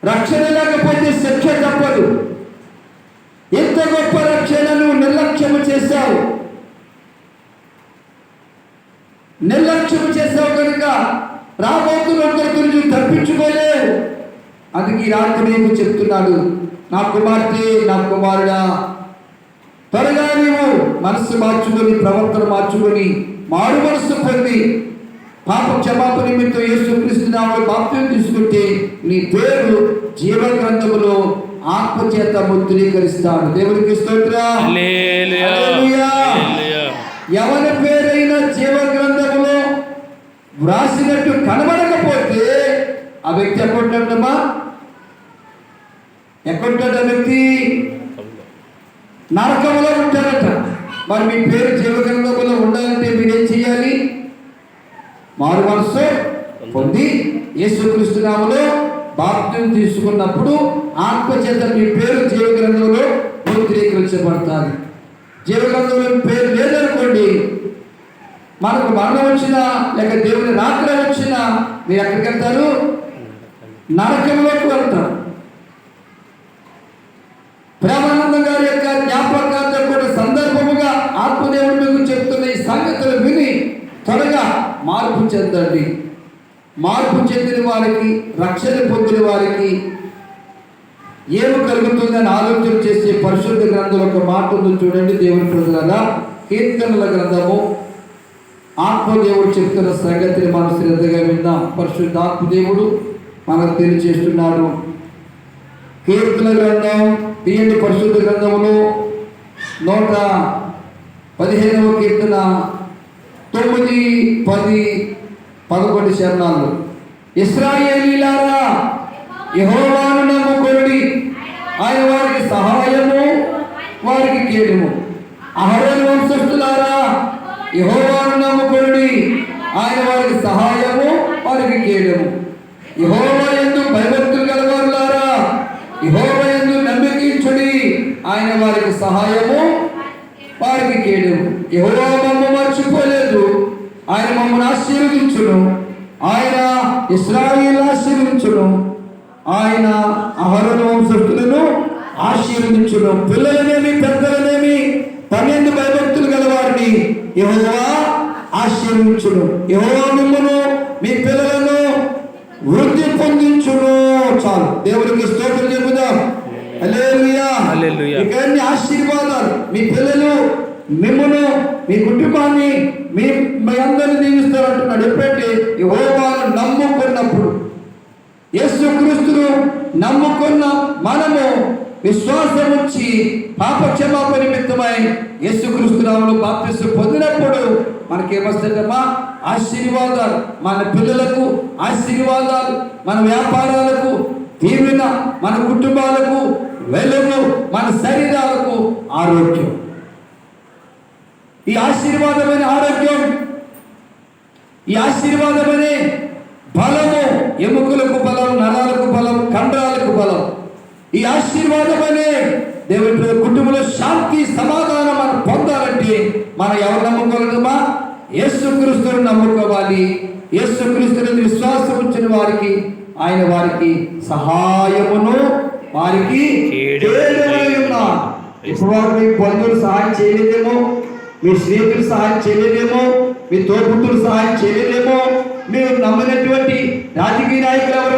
రక్షణ లేకపోతే శిక్ష తప్పదు. ఇంత గొప్ప రక్షణను నిర్లక్ష్యము చేశావు. నిర్లక్ష్యం చేసావు కనుక రాబోతున్న గురించి తప్పించుకోలేవు. అందుకే ఈ రాత్రి నీకు చెప్తున్నాడు, నా కుమార్తె, నా కుమారుడా, త్వరగా నీవు మనస్సు మార్చుకొని, ప్రవర్తన మార్చుకొని, మారు మనస్సు పొంది పాప క్షమాపణ నిమిత్తం యేసుక్రీస్తు నామములో బాప్తిసం తీసుకుంటే నీ పేరు జీవ గ్రంథములో ఆత్మచేత ముద్రీకరిస్తాడు. దేవునికి స్తోత్రం. హల్లెలూయా. ఎవరి పేరైనా జీవ గ్రంథములో వ్రాసినట్టు కనబడకపోతే ఆ వ్యక్తి ఎక్కడుంటాడమ్మా? ఎక్కడుంటాడు ఆ వ్యక్తి? నరకంలో ఉంటాడట. మరి మీ పేరు జీవ గ్రంథములో ఉండాలంటే మీరేం చేయాలి? మారు మనసు పొంది యేసుక్రీస్తు నామములో బాప్తిసం తీసుకున్నప్పుడు ఆత్మచేత మీ పేరు జీవ గ్రంథంలో ముద్రీకరించబడతారు. జీవ గ్రంథంలో పేరు లేదనుకోండి, మనకు మరణం వచ్చినా లేక దేవుని రాత్రి వచ్చినా మీరు ఎక్కడికి వెళ్తారు? నరకంలోకి వెళ్తారు. ప్రేమానందం గారి యొక్క జ్ఞాపకార్థం కూడా సందర్భముగా ఆత్మదేవుడు మీకు చెప్తున్న ఈ సంగతులు విని త్వరగా మార్పు చెందండి. మార్పు చెందిన వారికి, రక్షణ పొందిన వారికి ఏమి కలుగుతుందని ఆలోచన చేసే పరిశుద్ధ గ్రంథం ఒక మాట ఉంది చూడండి. దేవుని ప్రజలారా, కీర్తనల గ్రంథము ఆత్మదేవుడు చెప్తున్న సంగతిని మనం శ్రద్ధగా విందాం. పరిశుద్ధ ఆత్మదేవుడు మనకు తెలియచేస్తున్నాడు. కీర్తన గ్రంథం తీయండి. పరిశుద్ధ గ్రంథములో 115వ కీర్తన 9, 10, 11 చరణాలు. ఇశ్రాయేలీయులారా, యెహోవాను నమ్ముకొనుడి, ఆయన వారికి సహాయము, వారికి కేడము. అహరోను వంశస్థులారా, యెహోవాను నమ్ముకొనుడి, ఆయన వారికి సహాయము, వారికి కేడము. యెహోవా యందు భయభక్తులు గలవారులారా, యెహోవా యందు నమ్మిక ఉంచుడి, ఆయన వారికి సహాయము, వారికి కేడము. యెహోవా మమ్ము మర్చిపోలేదు, ఆయన మమ్మల్ని ఆశీర్వదించును. ఆయన ఇశ్రాయేలు ఆశీర్వదించును. ఆయన అహరోను వంశస్థులను ఆశీర్వదించును. పిల్లలనేమి పెద్దలనేమి తన యందు భయభక్తులు గలవారిని యెహోవా ఆశీర్వదించును. యెహోవా మిమ్మును మీ పిల్లలను వృద్ధి పొందించును. చాలు, దేవునికి స్తోత్రం చెబుదాం. హల్లెలూయా. ఇక అన్ని ఆశీర్వాదాలు మీ పిల్లలు మిమ్మును, మీ కుటుంబాన్ని, మీ అందరిని దీవిస్తారు అంటున్నాడు. ఎప్పుడంటే యెహోవాను నమ్ముకున్నప్పుడు, యేసుక్రీస్తును నమ్ముకున్న మనము విశ్వాసం ఉంచి పాప క్షమాపణ నిమిత్తమై యేసుక్రీస్తు నామములో బాప్తిసం పొందినప్పుడు మనకేమొస్తుందమ్మా? ఆశీర్వాదాలు. మన పిల్లలకు ఆశీర్వాదాలు, మన వ్యాపారాలకు దీవెన, మన కుటుంబాలకు వెలుగు, మన శరీరాలకు ఆరోగ్యం. ఈ ఆశీర్వాదమైన ఆరోగ్యం, ఈ ఆశీర్వాదమైన బలము, ఎముకలకు బలం, నరాలకు బలం, కండరాలకు బలం. ఈ ఆశీర్వాదమైన దేవుని కుటుంబంలో శాంతి, సమాధానం మనం పొందాలంటే మనం ఎవరు నమ్ముకోవాలమ్మా? యేసుక్రీస్తును నమ్ముకోవాలి. యేసుక్రీస్తుని విశ్వాసం ఉంచిన వారికి ఆయన వారికి సహాయమును, వారికి కేడమునై ఉన్నాడు. ఇప్పుడు వారు మీ బంధువులు సహాయం చేయలేదేమో, మీ స్నేహితులు సహాయం చేయలేదేమో, మీ తోబుట్టులు సహాయం చేయలేదేమో, మీరు నమ్మినటువంటి రాజకీయ నాయకులు ఎవరు